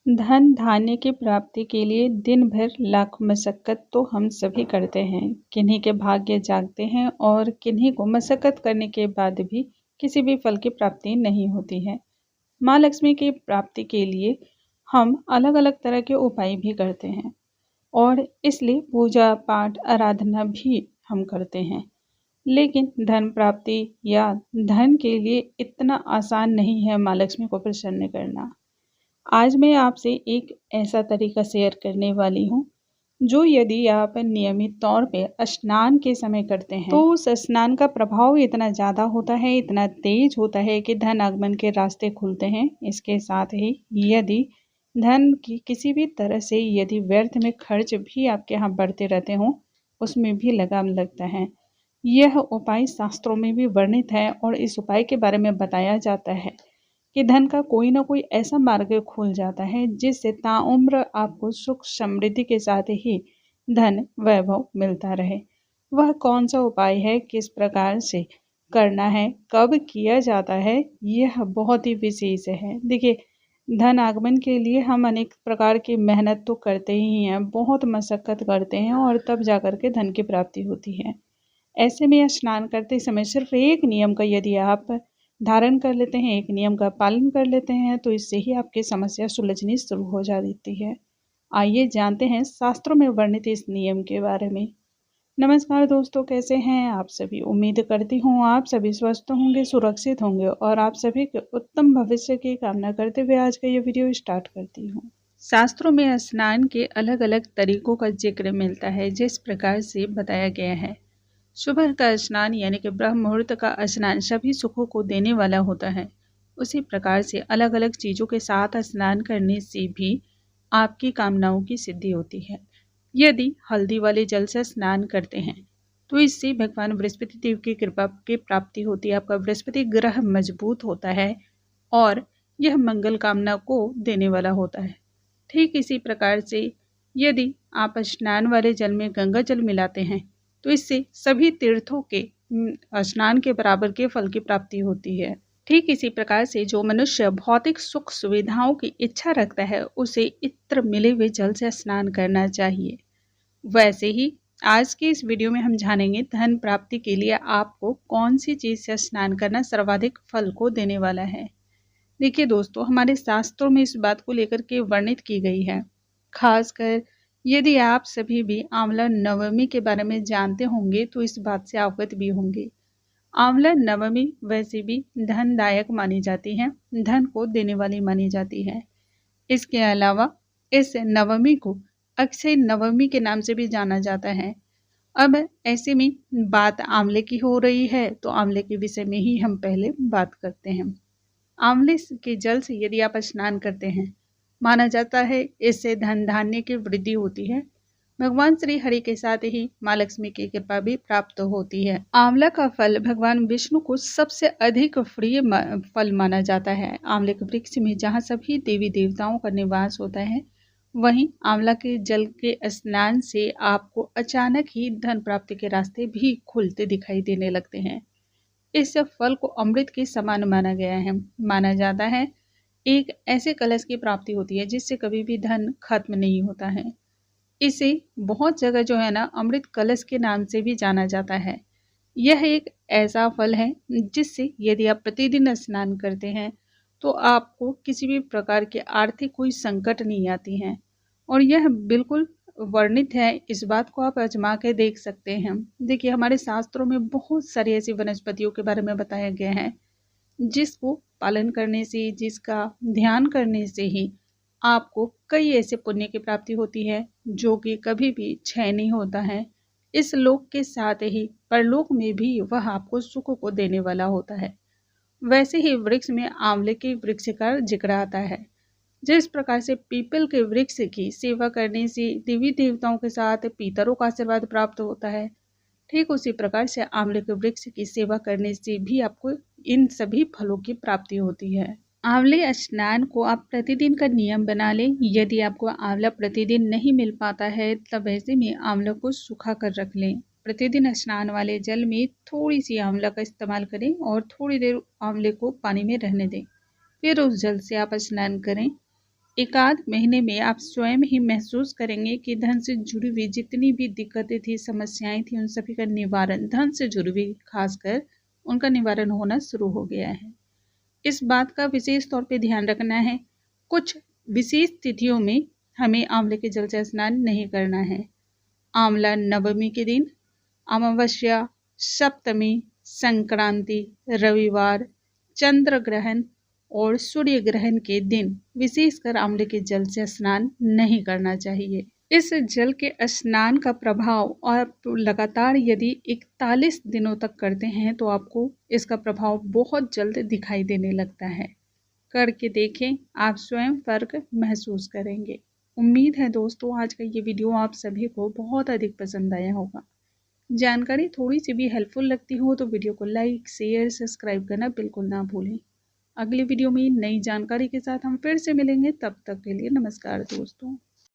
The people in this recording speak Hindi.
धन धान्य की प्राप्ति के लिए दिन भर लाख मशक्कत तो हम सभी करते हैं। किन्हीं के भाग्य जागते हैं और किन्हीं को मशक्कत करने के बाद भी किसी भी फल की प्राप्ति नहीं होती है। माँ लक्ष्मी की प्राप्ति के लिए हम अलग अलग तरह के उपाय भी करते हैं और इसलिए पूजा पाठ आराधना भी हम करते हैं। लेकिन धन प्राप्ति या धन के लिए इतना आसान नहीं है माँ लक्ष्मी को प्रसन्न करना। आज मैं आपसे एक ऐसा तरीका शेयर करने वाली हूँ जो यदि आप नियमित तौर पे स्नान के समय करते हैं तो उस स्नान का प्रभाव इतना ज़्यादा होता है, इतना तेज होता है कि धन आगमन के रास्ते खुलते हैं। इसके साथ ही यदि धन की किसी भी तरह से यदि व्यर्थ में खर्च भी आपके यहाँ बढ़ते रहते हों, उसमें भी लगाम लगता है। यह उपाय शास्त्रों में भी वर्णित है और इस उपाय के बारे में बताया जाता है कि धन का कोई ना कोई ऐसा मार्ग खुल जाता है जिससे ताउम्र आपको सुख समृद्धि के साथ ही धन वैभव मिलता रहे। वह कौन सा उपाय है, किस प्रकार से करना है, कब किया जाता है, यह बहुत ही विशेष है। देखिए, धन आगमन के लिए हम अनेक प्रकार की मेहनत तो करते ही हैं, बहुत मशक्कत करते हैं और तब जाकर के धन की प्राप्ति होती है। ऐसे में स्नान करते समय सिर्फ एक नियम का यदि आप धारण कर लेते हैं, एक नियम का पालन कर लेते हैं, तो इससे ही आपकी समस्या सुलझनी शुरू हो जाती है। आइए जानते हैं शास्त्रों में वर्णित इस नियम के बारे में। नमस्कार दोस्तों, कैसे हैं आप सभी। उम्मीद करती हूँ आप सभी स्वस्थ होंगे, सुरक्षित होंगे और आप सभी के उत्तम भविष्य की कामना करते हुए आज का ये वीडियो स्टार्ट करती हूँ। शास्त्रों में स्नान के अलग अलग तरीकों का जिक्र मिलता है, जिस प्रकार से बताया गया है। सुबह का स्नान यानी कि ब्रह्म मुहूर्त का स्नान सभी सुखों को देने वाला होता है। उसी प्रकार से अलग अलग चीज़ों के साथ स्नान करने से भी आपकी कामनाओं की सिद्धि होती है। यदि हल्दी वाले जल से स्नान करते हैं तो इससे भगवान बृहस्पति देव की कृपा की प्राप्ति होती है। आपका बृहस्पति ग्रह मजबूत होता है और यह मंगल कामना को देने वाला होता है। ठीक इसी प्रकार से यदि आप स्नान वाले जल में गंगा जल मिलाते हैं तो इससे सभी तीर्थों के स्नान के बराबर के फल की प्राप्ति होती है। ठीक इसी प्रकार से जो मनुष्य भौतिक सुख सुविधाओं की इच्छा रखता है उसे इत्र मिले हुए जल से स्नान करना चाहिए। वैसे ही आज के इस वीडियो में हम जानेंगे धन प्राप्ति के लिए आपको कौन सी चीज से स्नान करना सर्वाधिक फल को देने वाला है। देखिए दोस्तों, हमारे शास्त्रों में इस बात को लेकर के वर्णित की गई है। खासकर यदि आप सभी भी आंवला नवमी के बारे में जानते होंगे तो इस बात से अवगत भी होंगे। आंवला नवमी वैसे भी धनदायक मानी जाती है, धन को देने वाली मानी जाती है। इसके अलावा इस नवमी को अक्षय नवमी के नाम से भी जाना जाता है। अब ऐसे में बात आंवले की हो रही है तो आंवले के विषय में ही हम पहले बात करते हैं। आंवले के जल से यदि आप स्नान करते हैं, माना जाता है इससे धन धान्य की वृद्धि होती है। भगवान श्री हरि के साथ ही माँ लक्ष्मी की कृपा भी प्राप्त होती है। आंवला का फल भगवान विष्णु को सबसे अधिक प्रिय फल माना जाता है। आंवले के वृक्ष में जहाँ सभी देवी देवताओं का निवास होता है, वहीं आंवला के जल के स्नान से आपको अचानक ही धन प्राप्ति के रास्ते भी खुलते दिखाई देने लगते हैं। इस फल को अमृत के समान माना गया है। माना जाता है एक ऐसे कलश की प्राप्ति होती है जिससे कभी भी धन खत्म नहीं होता है। इसे बहुत जगह जो है ना अमृत कलश के नाम से भी जाना जाता है। यह एक ऐसा फल है जिससे यदि आप प्रतिदिन स्नान करते हैं तो आपको किसी भी प्रकार के आर्थिक कोई संकट नहीं आती है और यह बिल्कुल वर्णित है। इस बात को आप आजमा के देख सकते हैं। देखिए, हमारे शास्त्रों में बहुत सारी ऐसी वनस्पतियों के बारे में बताया गया है जिसको पालन करने से, जिसका ध्यान करने से ही आपको कई ऐसे पुण्य की प्राप्ति होती है जो कि कभी भी क्षय नहीं होता है। इस लोक के साथ ही परलोक में भी वह आपको सुख को देने वाला होता है। वैसे ही वृक्ष में आंवले के वृक्ष का जिक्र आता है। जिस प्रकार से पीपल के वृक्ष की सेवा करने से देवी देवताओं के साथ पितरों का आशीर्वाद प्राप्त होता है, ठीक उसी प्रकार से आंवले के वृक्ष की सेवा करने से भी आपको इन सभी फलों की प्राप्ति होती है। आंवले स्नान को आप प्रतिदिन का नियम बना लें। यदि आपको आंवला प्रतिदिन नहीं मिल पाता है तब ऐसे में आंवला को सुखा कर रख लें। प्रतिदिन स्नान वाले जल में थोड़ी सी आंवला का इस्तेमाल करें और थोड़ी देर आंवले को पानी में रहने दें, फिर उस जल से आप स्नान करें। एकाध महीने में आप स्वयं ही महसूस करेंगे कि धन से जुड़ी हुई जितनी भी दिक्कतें थी, समस्याएं थी, उन सभी का निवारण, धन से जुड़ी हुई खासकर, उनका निवारण होना शुरू हो गया है। इस बात का विशेष तौर पे ध्यान रखना है, कुछ विशेष तिथियों में हमें आंवले के जल से स्नान नहीं करना है। आंवला नवमी के दिन, अमावस्या, सप्तमी, संक्रांति, रविवार, चंद्र ग्रहण और सूर्य ग्रहण के दिन विशेषकर आंवले के जल से स्नान नहीं करना चाहिए। इस जल के स्नान का प्रभाव आप लगातार यदि 41 दिनों तक करते हैं तो आपको इसका प्रभाव बहुत जल्द दिखाई देने लगता है। करके देखें, आप स्वयं फर्क महसूस करेंगे। उम्मीद है दोस्तों आज का ये वीडियो आप सभी को बहुत अधिक पसंद आया होगा। जानकारी थोड़ी सी भी हेल्पफुल लगती हो तो वीडियो को लाइक, शेयर, सब्सक्राइब करना बिल्कुल ना भूलें। अगली वीडियो में नई जानकारी के साथ हम फिर से मिलेंगे, तब तक के लिए नमस्कार दोस्तों।